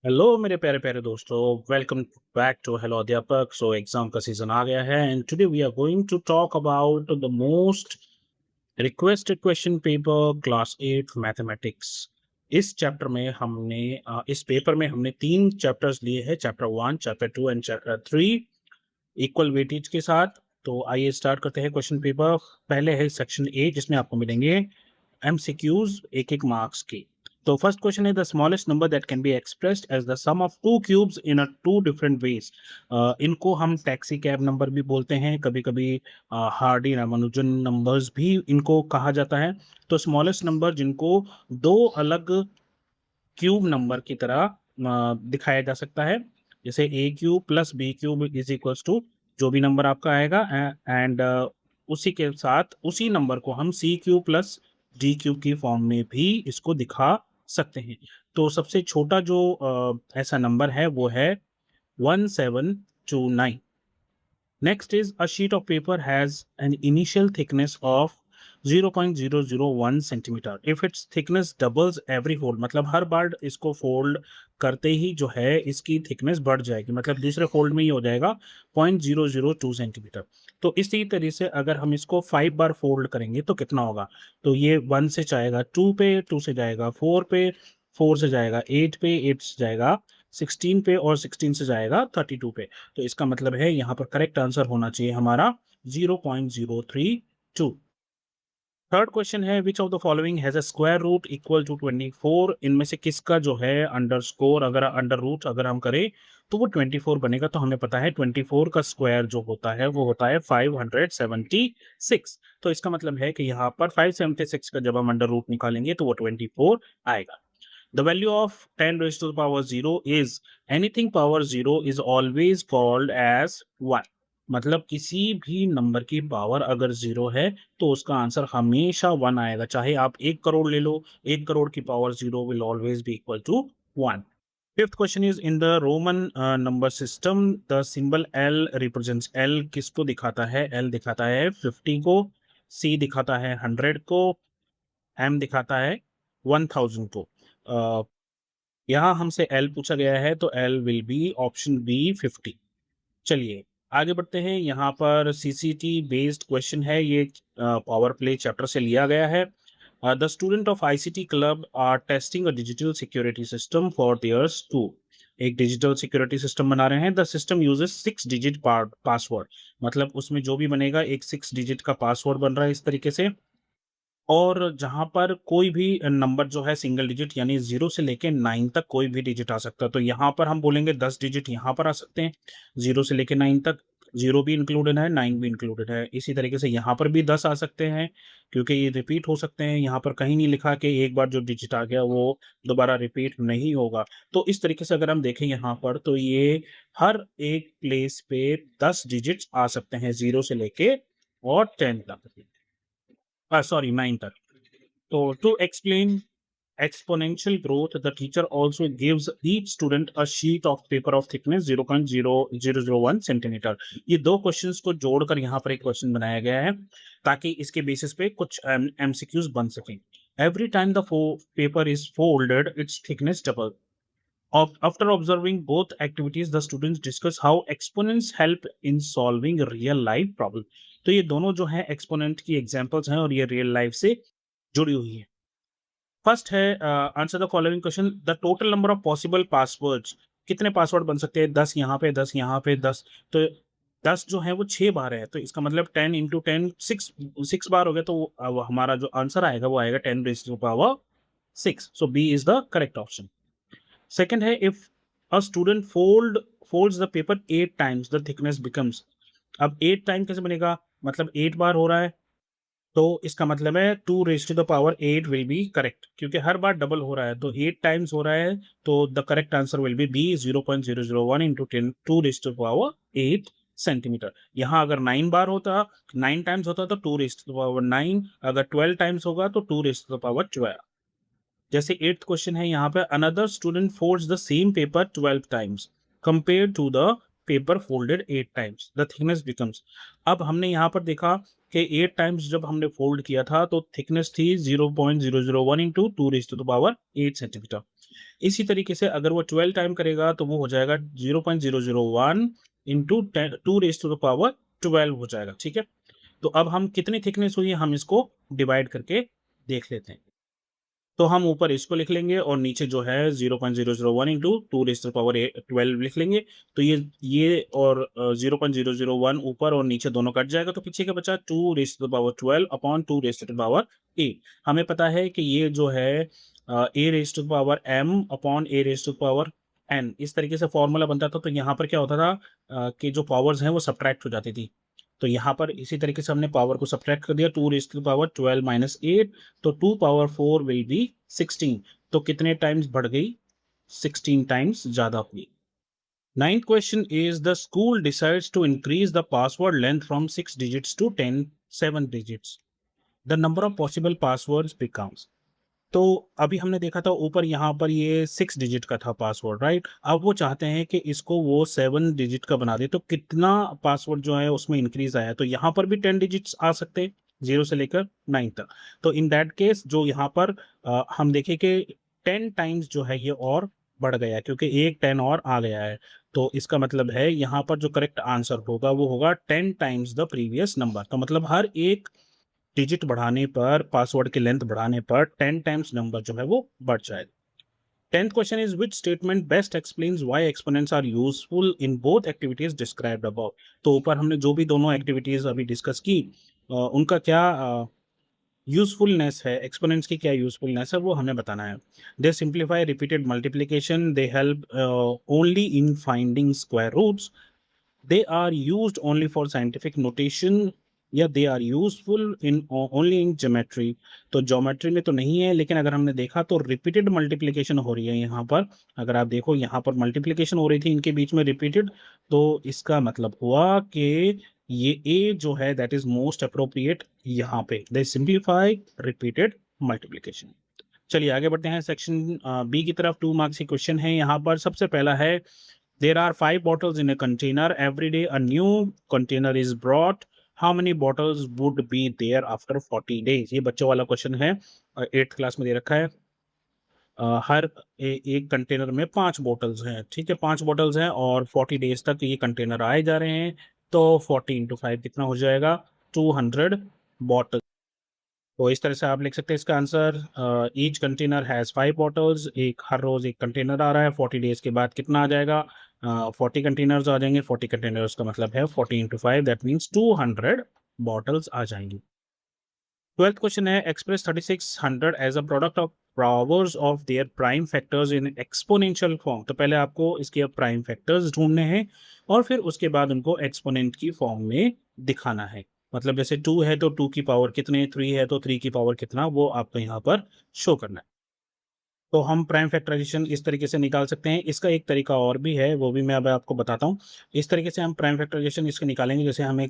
Hello मेरे प्यारे प्यारे दोस्तों, welcome back to hello Adhyapak. Exam का सीजन आ गया है and today we are going to talk about the most requested question paper class 8 mathematics. इस पेपर में हमने 3 चैप्टर्स लिए हैं, chapter 1, chapter 2 and chapter 3, equal weightage के साथ। तो आइए स्टार्ट करते हैं क्वेश्चन पेपर। पहले है सेक्शन ए, जिसमें आपको मिलेंगे एमसीक्यूज एक एक मार्क्स की। तो फर्स्ट क्वेश्चन है the smallest number that can be expressed as the sum of two cubes in a two different ways. इनको हम टैक्सी कैब नंबर भी बोलते हैं, कभी कभी हार्डी रामानुजन नंबर्स भी इनको कहा जाता है। तो स्मॉलेस्ट नंबर जिनको दो अलग क्यूब नंबर की तरह दिखाया जा सकता है, जैसे a cube plus b cube is equals to जो भी नंबर आपका आएगा, एंड उसी के साथ उसी नंबर को हम सी क्यूब प्लस डी क्यूब की फॉर्म में भी इसको दिखा सकते हैं। तो सबसे छोटा जो ऐसा नंबर है वो है 1729। Next is a sheet of paper has an initial thickness of 0.001 centimeter. If its thickness doubles every fold, मतलब हर बार इसको फोल्ड करते ही जो है इसकी थिकनेस बढ़ जाएगी, मतलब दूसरे फोल्ड में ही हो जाएगा 0.002 सेंटीमीटर। तो इसी तरीके से अगर हम इसको 5 बार फोल्ड करेंगे तो कितना होगा? तो ये 1 से जाएगा 2 पे, 2 से जाएगा 4 पे, 4 से जाएगा 8 पे, 8 से जाएगा 16 पे, और 16 से जाएगा 32 पे। तो इसका मतलब है यहाँ पर करेक्ट आंसर होना चाहिए हमारा 0.032। थर्ड क्वेश्चन है which of the following has a square root equal to 24। इनमें से किसका जो है अंडरस्कोर, अगर अंडर रूट अगर हम करें तो वो 24 बनेगा। तो हमें पता है 24 का स्क्वायर जो होता है वो होता है 576। तो इसका मतलब है कि यहाँ पर 576 का जब हम अंडर रूट निकालेंगे तो वो 24 आएगा। The value of 10 raised to the power 0 is anything power 0 is always called as 1। मतलब किसी भी नंबर की पावर अगर 0 है तो उसका आंसर हमेशा 1 आएगा, चाहे आप 1 करोड़ ले लो, 1 करोड़ की power 0 will always be equal to 1। Fifth question is in the Roman number system the symbol L represents, L किसको दिखाता है? L दिखाता है 50 को, C दिखाता है 100 को, M दिखाता है 1000 को। यहाँ हमसे L पूछा गया है तो L will be option B 50। चलिए आगे बढ़ते हैं। यहाँ पर सीसीटी बेस्ड क्वेश्चन है, ये पावर प्ले चैप्टर से लिया गया है। The student of ICT club are testing a digital security system for their school. एक डिजिटल सिक्योरिटी सिस्टम बना रहे हैं। The system uses 6 digit password, मतलब उसमें जो भी बनेगा एक 6 डिजिट का पासवर्ड बन रहा है इस तरीके से। और जहाँ पर कोई भी नंबर जो है सिंगल डिजिट यानी 0 से लेके 9 तक कोई भी डिजिट आ सकता है। तो यहाँ पर हम बोलेंगे 10 डिजिट यहाँ पर आ सकते हैं, 0 से लेके 9 तक 0 भी इंक्लूडेड है, 9 भी इंक्लूडेड है। इसी तरीके से यहाँ पर भी 10 आ सकते हैं, क्योंकि ये रिपीट हो सकते हैं। यहाँ पर कहीं नहीं लिखा कि एक बार जो डिजिट आ गया वो दोबारा रिपीट नहीं होगा। तो इस तरीके से अगर हम देखें यहाँ पर तो ये हर एक प्लेस पे 10 डिजिट्स आ सकते हैं, 0 से लेके और 10 तक, सॉरी 9 तक। So to explain exponential growth, the teacher also gives each student a sheet of paper of thickness 0.0001 centimetre. ये दो क्वेश्चंस को जोड़कर यहाँ पर एक क्वेश्चन बनाया गया है ताकि इसके बेसिस पे कुछ एमसीक्यूज बन सकें। Every time the paper is folded, its thickness double. After observing both activities, the students discuss how exponents help in solving real life problem। तो ये दोनों जो है एक्सपोनेंट की एग्जांपल्स हैं और ये रियल लाइफ से जुड़ी हुई है। फर्स्ट है answer the following question, the total number of possible passwords. कितने पासवर्ड बन सकते हैं? 10 यहाँ पे, 10 यहाँ पे, 10। तो 10 जो है वो 6 बार है, तो इसका मतलब 10 इंटू 10 6 बार हो गया। तो हमारा जो आंसर आएगा वो आएगा 10 raise to power 6। So b is the correct option. Second है if a student folds the paper 8 times the thickness becomes. अब 8 टाइम कैसे बनेगा? मतलब 8 बार हो रहा है, तो इसका मतलब है 2 raise to the power 8 will be correct, क्योंकि हर बार डबल हो रहा है तो 8 टाइम्स हो रहा है। तो the correct answer will be 0.001 into 10 2 raise to the power 8 centimeter. यहाँ अगर 9 बार होता, 9 टाइम्स होता तो 2 रेज़ टू द पावर 9, अगर 12 टाइम्स होगा तो 2 रेज़ टू द पावर 12। जैसे 8th क्वेश्चन है यहाँ पे, another student folds the same paper 12 times compare to the paper folded 8 times, the thickness becomes. अब हमने यहाँ पर देखा कि 8 टाइम्स जब हमने फोल्ड किया था तो थिकनेस थी 0.001 into 2 raise to the power 8 centimeter. इसी तरीके से अगर वो 12 टाइम करेगा तो वो हो जाएगा 0.001 into 2 raise to the power 12 हो जाएगा, ठीक है। तो अब हम कितनी थिकनेस हुई है हम इसको डिवाइड करके देख लेते हैं। तो हम ऊपर इसको लिख लेंगे और नीचे जो है 0.001 into 2 raise to the power 12 लिख लेंगे। तो ये और 0.001 ऊपर और नीचे दोनों कट जाएगा, तो पीछे क्या बचा 2 raise to the power 12 upon 2 raise to the power a. हमें पता है कि ये जो है a raise to the power m upon a raise to the power n, इस तरीके से फॉर्मूला बनता था। तो यहाँ पर क्या होता था कि जो पावर्स हैं वो सब्ट्रैक्ट हो जाती थी। तो यहाँ पर इसी तरीके से हमने पावर को सब्ट्रैक्ट कर दिया, 2 raise to the power 12 minus 8, तो 2 पावर 4 विल बी 16। तो कितने टाइम्स बढ़ गई? 16 टाइम्स ज़्यादा हुई। Ninth question is the school decides to increase the password length from 6 digits to 7 digits. The number of possible passwords becomes. तो अभी हमने देखा था ऊपर यहाँ पर ये 6 डिजिट का था पासवर्ड, राइट? अब वो चाहते हैं कि इसको वो 7 डिजिट का बना दे, तो कितना पासवर्ड जो है उसमें इंक्रीज आया? तो यहाँ पर भी 10 डिजिट्स आ सकते हैं, 0 से लेकर 9 तक। तो इन दैट केस जो यहाँ पर हम देखें कि 10 टाइम्स जो है ये और बढ़ गया, क्योंकि एक 10 और आ गया है। तो इसका मतलब है यहाँ पर जो करेक्ट आंसर होगा वो होगा 10 टाइम्स द प्रीवियस नंबर। तो मतलब हर एक डिजिट बढ़ाने पर, पासवर्ड की लेंथ बढ़ाने पर 10 टाइम्स नंबर जो है वो बढ़ जाएगा। 10th question is which statement best explains why exponents are useful in both activities described above. तो ऊपर हमने जो भी दोनों एक्टिविटीज अभी डिस्कस की उनका क्या यूजफुलनेस है, एक्सपोनेंट्स की क्या यूजफुलनेस है वो हमें बताना है। They simplify repeated multiplication, they help only in finding square roots, they are used only for scientific notation, या they are useful in only in geometry। तो ज्योमेट्री में तो नहीं है, लेकिन अगर हमने देखा तो रिपीटेड मल्टीप्लिकेशन हो रही है यहाँ पर। अगर आप देखो यहाँ पर मल्टीप्लिकेशन हो रही थी इनके बीच में रिपीटेड, तो इसका मतलब हुआ कि ये ए जो है दैट इज मोस्ट अप्रोप्रिएट यहाँ पे। दे सिंप्लीफाई रिपीटेड मल्टीप्लिकेशन। चलिए आगे बढ़ते हैं सेक्शन बी की तरफ। 2 मार्क्स की क्वेश्चन है यहाँ पर। सबसे पहला है there are 5 bottles in a container. Every day a new container is brought. How many bottles would be there after 40 days? ये बच्चों वाला क्वेश्चन है, 8th क्लास में दे रखा है। हर एक कंटेनर में 5 बोटल्स हैं, ठीक है, 5 बोटल्स हैं और 40 डेज तक ये कंटेनर आए जा रहे हैं। तो 40 इंटू 5 कितना हो जाएगा? 200 बॉटल। तो इस तरह से आप लिख सकते हैं इसका answer. Each container has 5 bottles. एक हर रोज़ एक कंटेनर आ रहा है, 40 डेज़ के बाद कितना आ जाएगा? 40 कंटेनर्स आ जाएंगे। 40 कंटेनर्स का मतलब है 40 इंटू 5, दैट मीन्स 200 बॉटल्स आ जाएंगी। 12th क्वेश्चन है express 3600 as a product of powers of their prime factors in exponential form. तो पहले आपको इसके प्राइम फैक्टर्स ढूंढने हैं और फिर उसके बाद उनको एक्सपोनेंट की फॉर्म में दिखाना है। मतलब जैसे 2 है तो 2 की पावर कितने, 3 है तो 3 की पावर कितना, वो आपको यहाँ पर शो करना है। तो हम प्राइम फैक्टराइजेशन इस तरीके से निकाल सकते हैं। इसका एक तरीका और भी है, वो भी मैं अब आपको बताता हूँ। इस तरीके से हम प्राइम फैक्टराइजेशन इसके निकालेंगे जैसे हमें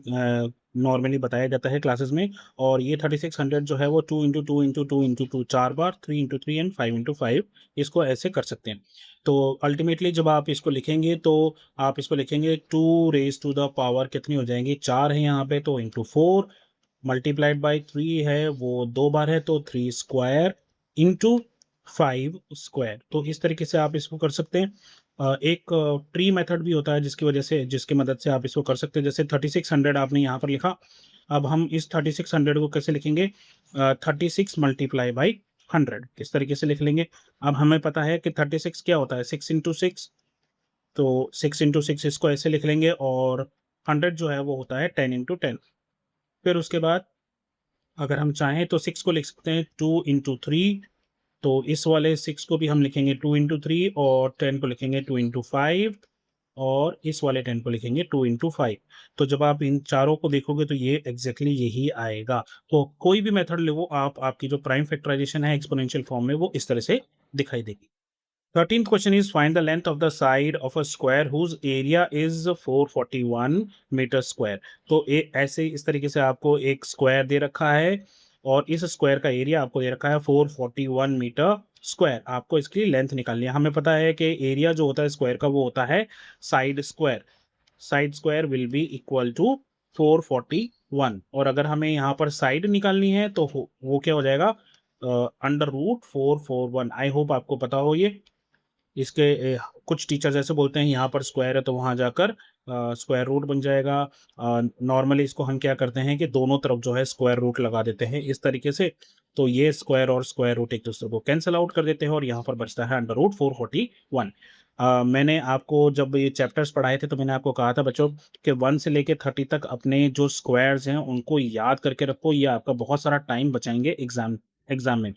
नॉर्मली बताया जाता है क्लासेस में। और ये 3600 जो है वो 2 into 2 into 2 into 2 4 bar, 3 into 3 and 5 into 5 इसको ऐसे कर सकते हैं। तो अल्टीमेटली जब आप इसको लिखेंगे तो आप इसको लिखेंगे 2 रेज टू द पावर कितनी हो जाएंगी? 4 है यहाँ पे, तो इंटू 4 मल्टीप्लाइड बाई 3 है, वो 2 बार है तो 3 स्क्वायर इंटू 5 स्क्वायर। तो इस तरीके से आप इसको कर सकते हैं। एक ट्री मेथड भी होता है जिसकी मदद से आप इसको कर सकते हैं। जैसे 3600 आपने यहाँ पर लिखा, अब हम इस 3600 को कैसे लिखेंगे? 36 मल्टीप्लाई बाई 100 किस तरीके से लिख लेंगे? अब हमें पता है कि 36 क्या होता है? 6 इंटू 6, तो 6 इंटू 6 इसको ऐसे लिख लेंगे और 100 जो है वो होता है 10 इंटू 10। फिर उसके बाद अगर हम चाहें तो 6 को लिख सकते हैं 2 इंटू 3, तो इस वाले 6 को भी हम लिखेंगे 2 इंटू 3 और 10 को लिखेंगे 2 इंटू 5 और इस वाले 10 को लिखेंगे 2 इंटू 5। तो जब आप इन चारों को देखोगे तो ये एग्जैक्टली यही आएगा। तो कोई भी मेथड ले वो आपकी जो प्राइम फैक्टराइजेशन है एक्सपोनेंशियल फॉर्म में वो इस तरह से दिखाई देगी। 13th question is find the length of the side of a square whose area is 441 meter square. तो ऐसे इस तरीके से आपको एक स्क्वायर दे रखा है और इस स्क्वायर का एरिया आपको दे रखा है 441 मीटर स्क्वायर। आपको इसकी लेंथ निकालनी है। हमें पता है कि एरिया जो होता है स्क्वायर का वो होता है side square. Side square will be equal to 441, और अगर हमें यहाँ पर साइड निकालनी है तो वो क्या हो जाएगा? Under root 441। आई होप आपको पता हो ये। इसके कुछ टीचर्स ऐसे बोलते हैं यहाँ पर स्क्वायर है तो वहाँ जाकर स्क्वायर रूट बन जाएगा। नॉर्मली इसको हम क्या करते हैं कि दोनों तरफ जो है स्क्वायर रूट लगा देते हैं इस तरीके से, तो ये स्क्वायर और स्क्वायर रूट एक दूसरे को कैंसिल आउट कर देते हैं और यहाँ पर बचता है अंडर रूट 441। मैंने आपको जब ये चैप्टर्स पढ़ाए थे तो मैंने आपको कहा था बच्चों कि 1 से लेके 30 तक अपने जो स्क्वायर्स हैं उनको याद करके रखो, ये आपका बहुत सारा टाइम बचाएंगे एग्जाम में।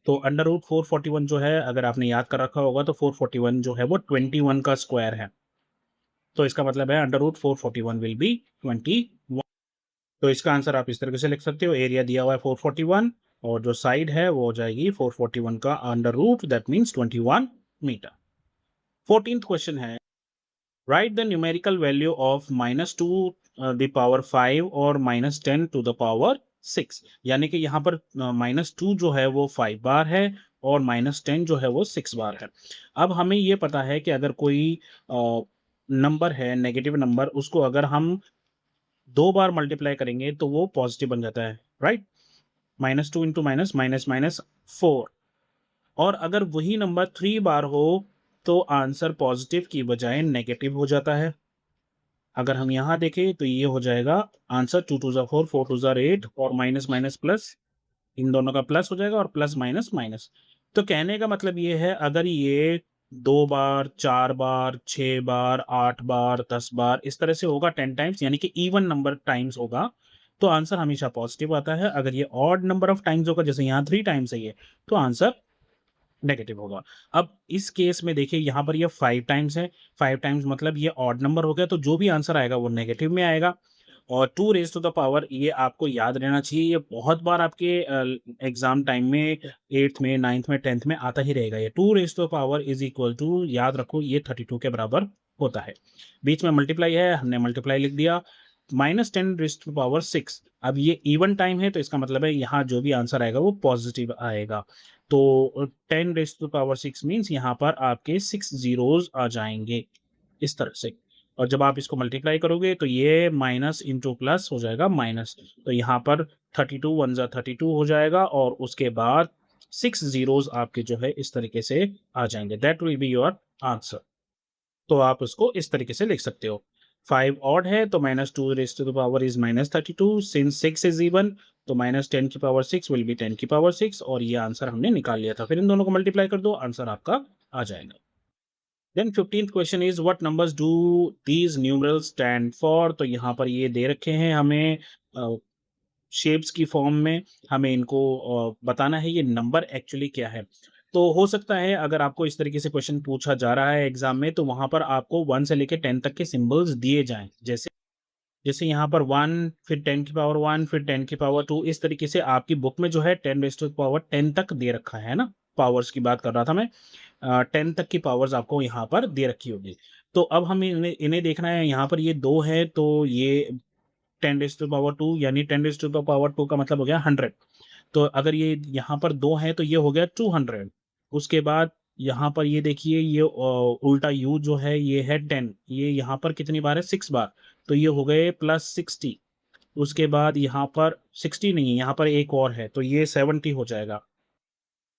तो अंडर रूट 441 जो है अगर आपने याद कर रखा होगा तो 441 जो है वो 21 का स्क्वायर है, तो इसका मतलब है अंडर रूट 441 विल बी 21। तो इसका आंसर आप इस तरीके से लिख सकते हो, एरिया दिया हुआ है 441 और जो साइड है वो हो जाएगी 441 का under root, that means 21 metre. 14th question है, write the numerical value of -2 the power 5 और -10 टू द पावर 6, यानी कि यहाँ पर -2 जो है वो 5 बार है और -10 जो है वो 6 बार है। अब हमें ये पता है कि अगर कोई नंबर है नेगेटिव नंबर, उसको अगर हम 2 बार मल्टीप्लाई करेंगे तो वो पॉजिटिव बन जाता है, right? -2 into minus minus minus 4, और अगर वही नंबर 3 बार हो तो आंसर पॉजिटिव की बजाय नेगेटिव हो जाता है। अगर हम यहाँ देखें तो ये हो जाएगा आंसर 2 2 ज़ा 4 4 2 ज़ा 8 और माइनस माइनस प्लस, इन दोनों का प्लस हो जाएगा और प्लस माइनस माइनस। तो कहने का मतलब ये है अगर ये 2 बार, 4 बार, 6 बार, 8 बार, 10 बार इस तरह से होगा 10 टाइम्स, यानी कि इवन नंबर टाइम्स होगा, तो आंसर हमेशा पॉजिटिव आता है। अगर ये ऑड नंबर ऑफ टाइम्स होगा, जैसे यहाँ 3 टाइम्स है ये, तो आंसर नेगेटिव होगा। अब इस केस में देखिए यहाँ पर ये 5 टाइम्स है, 5 टाइम्स मतलब ये ऑड नंबर हो गया, तो जो भी आंसर आएगा वो नेगेटिव में आएगा। और 2 रेज़ टू द पावर ये आपको याद रहना चाहिए, ये बहुत बार आपके एग्ज़ाम टाइम में 8th में, 9th में, 10th में आता ही रहेगा ये। 2 raise to the power is equal to, याद रखो ये 32 के बराबर होता है। बीच में मल्टीप्लाई है, हमने मल्टीप्लाई लिख दिया। -10 रेज़ टू द पावर 6, अब ये इवन टाइम है तो इसका मतलब है यहाँ जो भी आंसर आएगा वो पॉजिटिव आएगा। तो 10 raise to the power 6 means यहाँ पर आपके 6 ज़ीरोज़ आ जाएँगे, इस तरह से। और जब आप इसको मल्टीप्लाई करोगे तो ये माइनस इंटू प्लस हो जाएगा माइनस, तो यहाँ पर 32 1 ज़ा 32 हो जाएगा और उसके बाद 6 ज़ीरोज़ आपके जो है इस तरीके से आ जाएँगे, that will be your answer. तो आप उसको इस तरीके से लिख सकते हो। 5 ऑड है तो -2 raise to the power is -32, since 6 is even तो -10 की पावर 6 विल बी 10 की पावर 6, और ये आंसर हमने निकाल लिया था। फिर इन दोनों को मल्टीप्लाई कर दो, आंसर आपका आ जाएगा। Then 15th question is what numbers do these numerals stand for, तो यहाँ पर ये दे रखे हैं हमें शेप्स की फॉर्म में, हमें इनको बताना है ये नंबर एक्चुअली क्या है। तो हो सकता है अगर आपको इस तरीके से क्वेश्चन पूछा जा रहा है एग्ज़ाम में तो वहाँ पर आपको 1 से लेके 10 तक के सिंबल्स दिए जाएँ। जैसे जैसे यहाँ पर 1 फिर 10 की पावर 1 फिर 10 की पावर 2, इस तरीके से आपकी बुक में जो है 10 रेज़ टू द पावर 10 तक दे रखा है ना? पावर्स की बात कर रहा था मैं। 10 तक की पावर्स आपको यहाँ पर दे रखी होगी। तो अब हमें इन्हें इन्हें देखना है, यहाँ पर ये 2 है तो ये 10 रेज़ टू द पावर 2, यानी 10 रेज़ टू द पावर 2 का मतलब हो गया 100। तो अगर ये यहाँ पर 2 हैं तो ये हो गया 200। उसके बाद यहाँ पर ये देखिए ये उल्टा u जो है ये है 10, ये यहाँ पर कितनी बार है 6 बार, तो ये हो गए +60। उसके बाद यहाँ पर 60 नहीं है, यहाँ पर एक और है तो ये 70 हो जाएगा।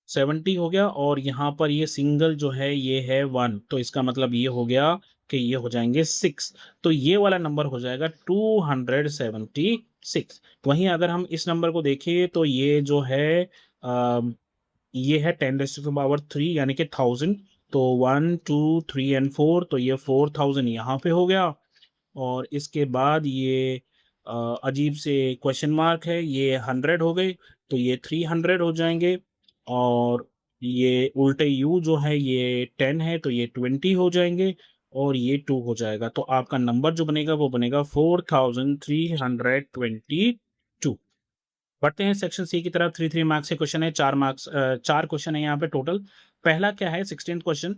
70 हो गया और यहाँ पर ये सिंगल जो है ये है 1, तो इसका मतलब ये हो गया कि ये हो जाएँगे 6, तो ये वाला नंबर हो जाएगा 276। वहीं अगर हम इस नंबर को देखें तो ये जो है ये है 10 रेज़ टू द पावर 3 यानी कि 1000, तो 1 2 3 एंड 4, तो ये 4000 यहाँ पे हो गया। और इसके बाद ये अजीब से क्वेश्चन मार्क है, ये 100 हो गए, तो ये 300 हो जाएँगे, और ये उल्टे u जो है ये 10 है, तो ये 20 हो जाएँगे और ये 2 हो जाएगा। तो आपका नंबर जो बनेगा वो बनेगा 4322। बढ़ते हैं सेक्शन सी की तरफ। 3 मार्क्स के क्वेश्चन है, 4 क्वेश्चन है यहाँ पे टोटल। पहला क्या है 16th question,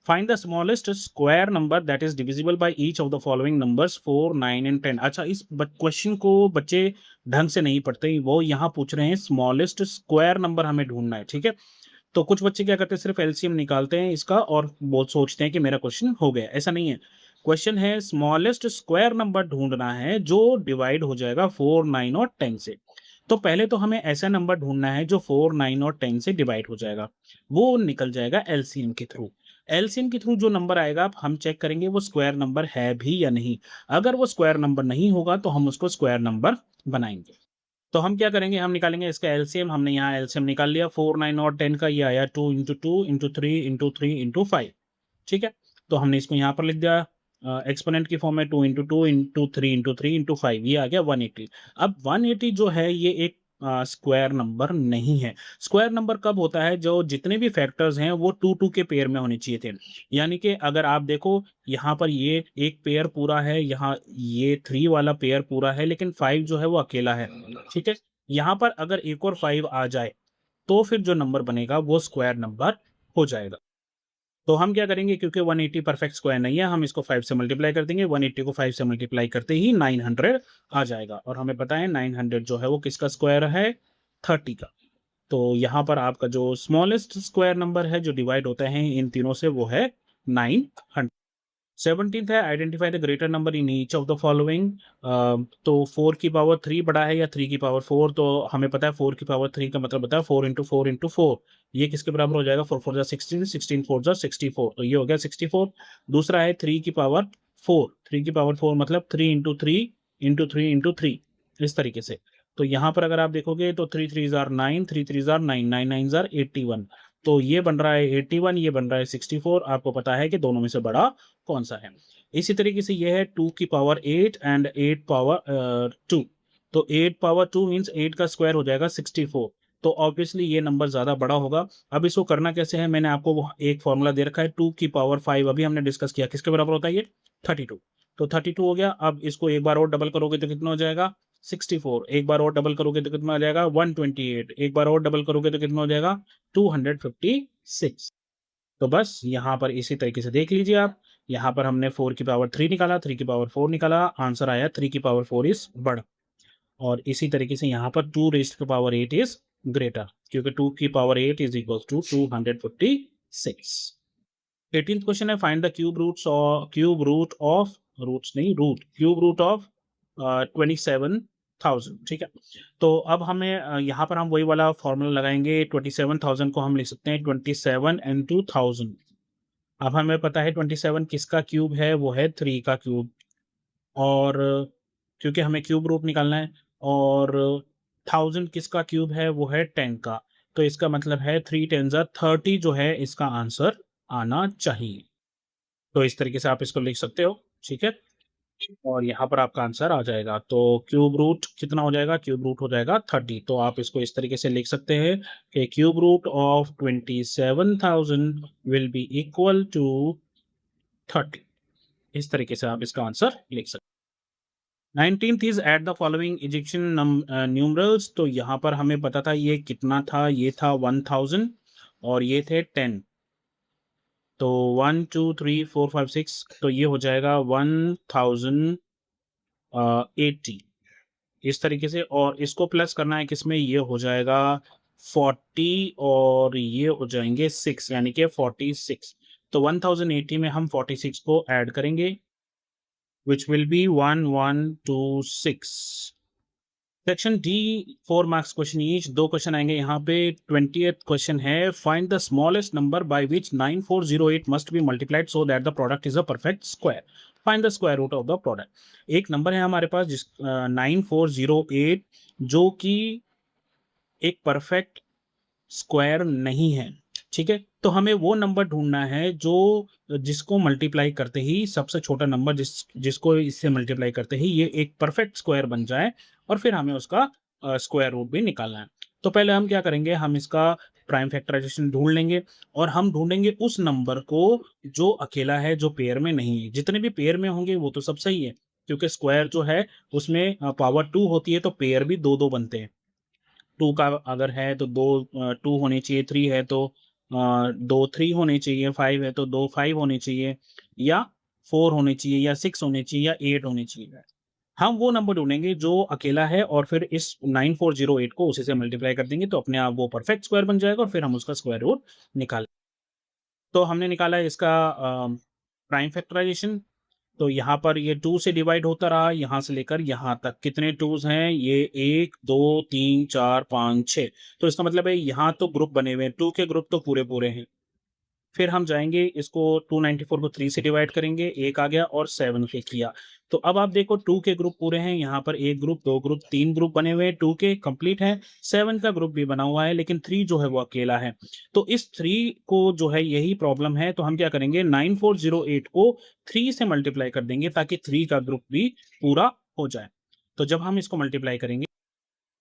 find the smallest square number that is divisible by each of the following numbers 4 9 and 10। अच्छा, इस क्वेश्चन को बच्चे ढंग से नहीं पढ़ते, वो यहाँ पूछ रहे हैं स्मॉलेस्ट स्क्वायर नंबर हमें ढूंढना है, ठीक है। तो कुछ बच्चे क्या करते हैं सिर्फ एलसीएम निकालते हैं इसका और वो सोचते हैं कि मेरा क्वेश्चन हो गया, ऐसा नहीं है। क्वेश्चन है स्मॉलेस्ट स्क्वायर नंबर ढूंढना है जो डिवाइड हो जाएगा 4 9 और 10 से। तो पहले तो हमें ऐसा नंबर ढूंढना है जो 4 9 और 10 से डिवाइड हो जाएगा, वो निकल जाएगा एलसीएम के थ्रू। एलसीएम के थ्रू जो नंबर आएगा हम चेक करेंगे वो स्क्वायर नंबर है भी या नहीं। अगर वो स्क्वायर नंबर नहीं होगा तो हम उसको स्क्वायर नंबर बनाएँगे। तो हम क्या करेंगे, हम निकालेंगे इसका एलसीएम। हमने यहाँ एलसीएम निकाल लिया, 4, 9 और 10 का ये आया 2 × 2 × 3 × 3 × 5, ठीक है? तो हमने इसको यहाँ पर लिख दिया एक्सपोनेंट की फॉर्म में 2 × 2 × 3 × 3 × 5, ये आ गया 180। अब 180 जो है ये एक स्क्वायर नंबर नहीं है। स्क्वायर नंबर कब होता है, जो जितने भी फैक्टर्स हैं वो 2 के पेयर में होने चाहिए थे। यानी कि अगर आप देखो यहाँ पर ये एक पेयर पूरा है, यहाँ ये 3 वाला पेयर पूरा है, लेकिन 5 जो है वो अकेला है, ठीक है? यहाँ पर अगर एक और 5 आ जाए तो फिर जो नंबर बनेगा वो स्क्वायर नंबर हो जाएगा। तो हम क्या करेंगे, क्योंकि 180 परफेक्ट स्क्वायर नहीं है, हम इसको 5 से मल्टीप्लाई कर देंगे। 180 को 5 से मल्टीप्लाई करते ही 900 आ जाएगा, और हमें पता है 900 जो है वो किसका स्क्वायर है, 30 का। तो यहाँ पर आपका जो स्मॉलेस्ट स्क्वायर नंबर है जो डिवाइड होता है इन तीनों से, वो है 900। 17th है, identify the greater number in each of the following. तो 4 की पावर 3 बड़ा है या 3 की पावर 4, तो हमें पता है 4 की पावर 3 का मतलब होता है 4 × 4 × 4। ये किसके बराबर हो जाएगा, 4 4 जा 16, 16 4 जा 64, तो ये हो गया 64। दूसरा है 3 की पावर 4, 3 की पावर 4 मतलब 3 × 3 × 3 × 3, इस तरीके से। तो यहाँ पर अगर आप देखोगे तो 3 3 जार 9, 3 3 जार 9, 9 9 जार 81, तो ये बन रहा है 81, ये बन रहा है 64। आपको पता है कि दोनों में से बड़ा कौन सा है। इसी तरीके से ये है 2 की पावर 8 एंड 8 पावर 2, तो 8 पावर 2 मीन्स 8 का स्क्वायर हो जाएगा 64। तो ऑब्वियसली ये नंबर ज़्यादा बड़ा होगा। अब इसको करना कैसे है, मैंने आपको वो एक फॉर्मूला दे रखा है, 2 की पावर 5 अभी हमने डिस्कस किया, किसके बराबर होता है ये, 32। तो 32 हो गया। अब इसको एक बार और डबल करोगे तो कितना हो जाएगा, 64। एक बार और डबल करोगे तो कितना हो जाएगा, 128। एक बार और डबल करोगे तो कितना हो जाएगा, 256। तो बस यहाँ पर इसी तरीके से देख लीजिए आप, यहाँ पर हमने 4 की पावर 3 निकाला, 3 की पावर 4 निकाला, आंसर आया 3 की पावर 4 इज बड़ा। और इसी तरीके से यहाँ पर 2 raised to power 8 is greater, क्योंकि 2 की power 8 is equal to 256। 18th question है, फाइंड द क्यूब रूट्स और क्यूब रूट ऑफ, रूट्स नहीं रूट, क्यूब रूट ऑफ 27,000, ठीक है? तो अब हमें यहाँ पर हम वही वाला फॉर्मूला लगाएंगे। 27,000 को हम लिख सकते हैं 27 × 1000। अब हमें पता है 27 किसका क्यूब है, वो है 3 का क्यूब, और क्योंकि हमें क्यूब रूट निकालना है, और 1000 किसका क्यूब है, वो है 10 का। तो इसका मतलब है 3 10 30 जो है इसका आंसर आना चाहिए। तो इस तरीके से आप इसको लिख सकते हो, ठीक है? और यहाँ पर आपका आंसर आ जाएगा। तो क्यूब रूट कितना हो जाएगा, क्यूब रूट हो जाएगा 30। तो आप इसको इस तरीके से लिख सकते हैं कि cube root of 27,000 will be equal to 30। इस तरीके से आप इसका आंसर लिख सकते हैं। 19th is at the following Egyptian numerals. तो यहाँ पर हमें पता था ये कितना था, ये था 1000 और ये थे 10। तो 1 2 3 4 5 6, तो ये हो जाएगा 1080 इस तरीके से। और इसको प्लस करना है किसमें, ये हो जाएगा 40 और ये हो जाएंगे 6, यानी कि 46। तो 1080 में हम 46 को ऐड करेंगे, which will be 1126। Section D 4 marks question each, 2 question आएंगे यहाँ पे। 20th क्वेश्चन है, find the smallest number by which 9408 must be multiplied so that the product is a perfect square. Find the square root of the product. एक number है हमारे पास जिस 9408, जो कि एक परफेक्ट स्क्वायर नहीं है, ठीक है? तो हमें वो नंबर ढूंढना है जो जिसको मल्टीप्लाई करते ही सबसे छोटा नंबर जिसको इससे मल्टीप्लाई करते ही ये एक परफेक्ट स्क्वायर बन जाए, और फिर हमें उसका स्क्वायर रूट भी निकालना है। तो पहले हम क्या करेंगे, हम इसका प्राइम फैक्टराइजेशन ढूंढ लेंगे, और हम ढूंढेंगे उस नंबर को जो अकेला है, जो पेयर में नहीं है। जितने भी पेयर में होंगे वो तो सब सही है, क्योंकि स्क्वायर जो है उसमें पावर 2 होती है, तो पेयर भी 2 2 बनते हैं। 2 का अगर है तो 2 2 होने चाहिए, 3 है तो 2 3 होने चाहिए, 5 है तो 2 5 होने चाहिए, या 4 होने चाहिए, या 6 होने चाहिए, या 8 होने चाहिए। हम वो नंबर ढूँढेंगे जो अकेला है, और फिर इस 9408 को उसी से मल्टीप्लाई कर देंगे, तो अपने आप वो परफेक्ट स्क्वायर बन जाएगा, और फिर हम उसका स्क्वायर रूट निकाल। तो हमने निकाला है इसका प्राइम फैक्टराइजेशन। तो यहाँ पर ये 2 से डिवाइड होता रहा, यहाँ से लेकर यहाँ तक कितने 2s हैं, ये 1 2 3 4 5 6। तो इसका मतलब है यहाँ तो ग्रुप बने हुए हैं, 2 के ग्रुप तो पूरे पूरे हैं। फिर हम जाएँगे इसको 294 को 3 से डिवाइड करेंगे, 1 आ गया और 7 पे किया। तो अब आप देखो 2 के ग्रुप पूरे हैं, यहाँ पर 1 ग्रुप, 2 ग्रुप, 3 ग्रुप बने हुए हैं, 2 के कंप्लीट हैं, 7 का ग्रुप भी बना हुआ है, लेकिन 3 जो है वो अकेला है। तो इस 3 को जो है यही प्रॉब्लम है, तो हम क्या करेंगे 9408 को 3 से मल्टीप्लाई कर देंगे ताकि 3 का ग्रुप भी पूरा हो जाए। तो जब हम इसको मल्टीप्लाई करेंगे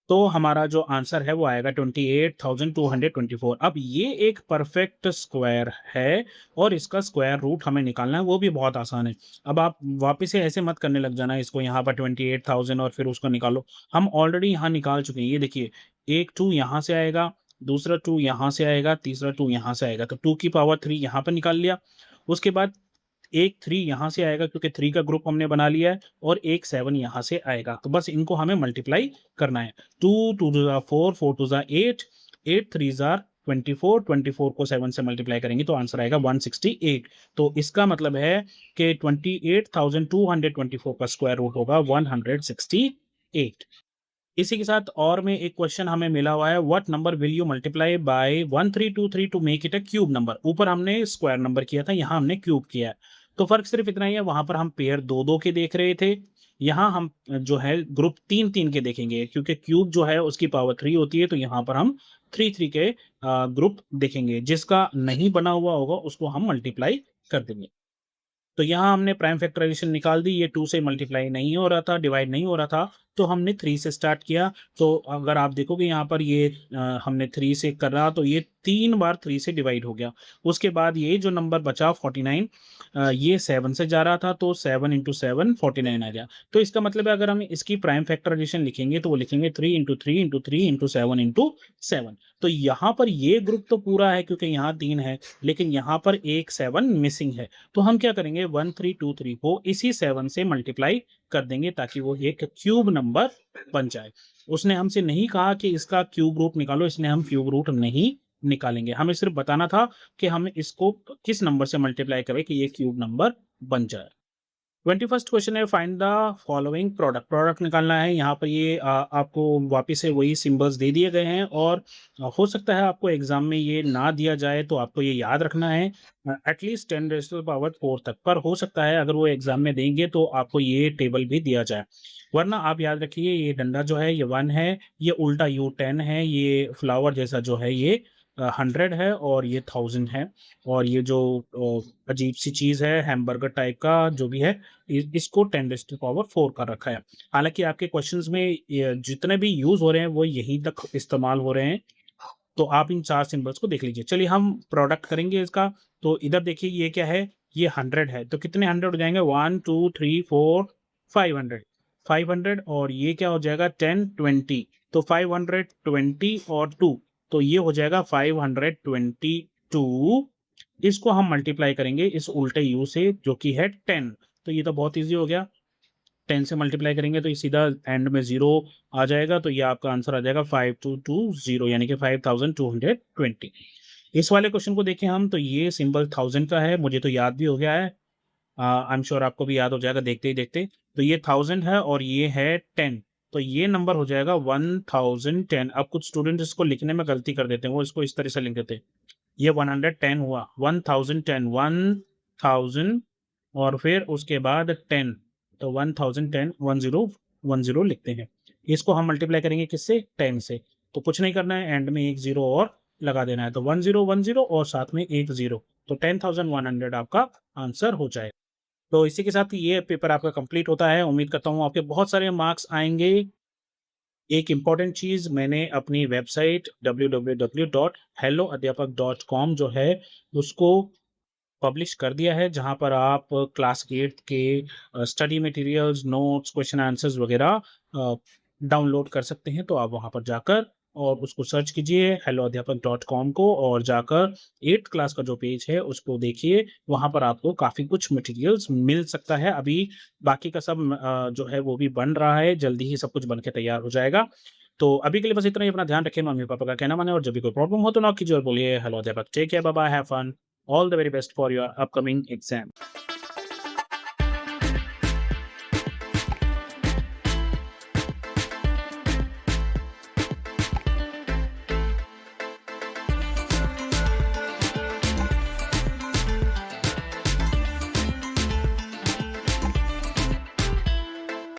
तो हमारा जो आंसर है वो आएगा 28,224। अब ये एक परफेक्ट स्क्वायर है और इसका स्क्वायर रूट हमें निकालना है, वो भी बहुत आसान है। अब आप वापस से ऐसे मत करने लग जाना इसको यहाँ पर 28,000 और फिर उसको निकालो। हम ऑलरेडी यहाँ निकाल चुके हैं, ये देखिए एक 2 यहाँ से आएगा, दूसरा 2 यहाँ से आएगा, तीसरा 2 यहाँ से आएगा, तो 2 की पावर 3 यहाँ पर निकाल लिया। उसके बाद एक 3 यहाँ से आएगा क्योंकि 3 का ग्रुप हमने बना लिया है और एक 7 यहाँ से आएगा। तो बस इनको हमें मल्टीप्लाई करना है। 2 2 ज़ा 4, 4 2 ज़ा 8, 8 3 ज़ा 24, 24 को 7 से मल्टीप्लाई करेंगे तो आंसर आएगा 168। तो इसका मतलब है कि 28,224 का स्क्वायर रूट होगा 168। इसी के साथ और में एक क्वेश्चन हमें मिला हुआ है, what number will you multiply by 1323 to make it a cube number. ऊपर हमने स्क्वायर नंबर किया था, यहाँ हमने क्यूब किया है। तो फर्क सिर्फ इतना ही है, वहां पर हम पेयर 2-2 के देख रहे थे, यहाँ हम जो है ग्रुप 3-3 के देखेंगे क्योंकि क्यूब जो है उसकी पावर 3 होती है, तो यहाँ पर हम 3-3 के ग्रुप देखेंगे। जिसका नहीं बना हुआ होगा उसको हम मल्टीप्लाई कर देंगे। तो यहाँ हमने प्राइम फैक्टराइजेशन निकाल दी, ये 2 से मल्टीप्लाई नहीं हो रहा था, डिवाइड नहीं हो रहा था, तो हमने 3 से स्टार्ट किया। तो अगर आप देखोगे यहाँ पर ये हमने 3 से कर रहा तो ये 3 बार 3 से डिवाइड हो गया। उसके बाद ये जो नंबर बचा 49, ये 7 से जा रहा था तो 7 इंटू 7 49 आ गया। तो इसका मतलब है अगर हम इसकी प्राइम फैक्टराइजेशन लिखेंगे तो वो लिखेंगे 3 इंटू 3 इंटू 3 इंटू 7 इंटू 7। तो यहाँ पर ये ग्रुप तो पूरा है क्योंकि यहाँ 3 है, लेकिन यहाँ पर एक 7 मिसिंग है। तो हम क्या करेंगे 1323 को इसी 7 से मल्टीप्लाई कर देंगे ताकि वो एक क्यूब नंबर बन जाए। उसने हमसे नहीं कहा कि इसका क्यूब रूट निकालो, इसलिए हम क्यूब रूट नहीं निकालेंगे। हमें सिर्फ बताना था कि हम इसको किस नंबर से मल्टीप्लाई करें कि ये क्यूब नंबर बन जाए। 21st क्वेश्चन है, find the following product. Product निकालना है। यहाँ पर ये आपको वापस से वही सिंबल्स दे दिए गए हैं और हो सकता है आपको एग्जाम में ये ना दिया जाए, तो आपको ये याद रखना है at least 10 raise to the power 4 तक। पर हो सकता है अगर वो एग्जाम में देंगे तो आपको ये टेबल भी दिया जाए, वरना आप याद रखिए ये डंडा जो है ये 1 है, ये उल्टा यू 10 है, ये फ्लावर जैसा जो है ये 100 है और ये 1000 है, और ये जो अजीब सी चीज़ है हैमबर्गर टाइप का जो भी है, इसको 10 रेज़ टू पावर 4 कर रखा है। हालांकि आपके क्वेश्चंस में जितने भी यूज हो रहे हैं वो यहीं तक इस्तेमाल हो रहे हैं। तो आप इन 4 सिंबल्स को देख लीजिए। चलिए हम प्रोडक्ट करेंगे इसका। तो इधर देखिए ये क्या है, ये 100 है, तो कितने 100 हो जाएंगे 1 2 3 4 500, 500 और ये क्या हो जाएगा 10 20, तो 520 और 2, तो ये हो जाएगा 522। इसको हम मल्टीप्लाई करेंगे इस उल्टे यू से जो कि है 10। तो ये तो बहुत ईजी हो गया, 10 से मल्टीप्लाई करेंगे तो ये सीधा एंड में 0 आ जाएगा, तो ये आपका आंसर आ जाएगा 5220 यानी कि 5220। इस वाले क्वेश्चन को देखें हम, तो ये सिंबल 1000 का है, मुझे तो याद भी हो गया है, आई एम श्योर आपको भी याद हो जाएगा देखते ही देखते। तो ये 1000 है और ये है 10, तो ये नंबर हो जाएगा 1010। अब कुछ स्टूडेंट इसको लिखने में गलती कर देते हैं, वो इसको इस तरह से लिख देते हैं, ये 110 हुआ, 1010, 1000 और फिर उसके बाद 10, तो 1010 1010 लिखते हैं। इसको हम मल्टीप्लाई करेंगे किससे 10 से, तो कुछ नहीं करना है, एंड में एक जीरो और लगा देना है, तो 1010 और साथ में एक जीरो, तो 10,100 आपका आंसर हो जाए। तो इसी के साथ ये पेपर आपका कंप्लीट होता है। उम्मीद करता हूँ आपके बहुत सारे मार्क्स आएंगे। एक इम्पॉर्टेंट चीज़, मैंने अपनी वेबसाइट www.helloadhyapak.com जो है उसको पब्लिश कर दिया है, जहाँ पर आप क्लास 8 के study materials, notes, question answers वगैरह डाउनलोड कर सकते हैं। तो आप वहाँ पर जाकर और उसको सर्च कीजिए helloadhyapak.com को, और जाकर 8th क्लास का जो पेज है उसको देखिए, वहाँ पर आपको काफ़ी कुछ मटेरियल्स मिल सकता है। अभी बाकी का सब जो है वो भी बन रहा है, जल्दी ही सब कुछ बन के तैयार हो जाएगा। तो अभी के लिए बस इतना ही। अपना ध्यान रखें, मम्मी-पापा का कहना मानें, और जब भी कोई प्रॉब्लम हो तो नॉक कीजिए और बोलिए hello Adhyapak. Take care, bye bye, have fun, all the very best for your upcoming exam.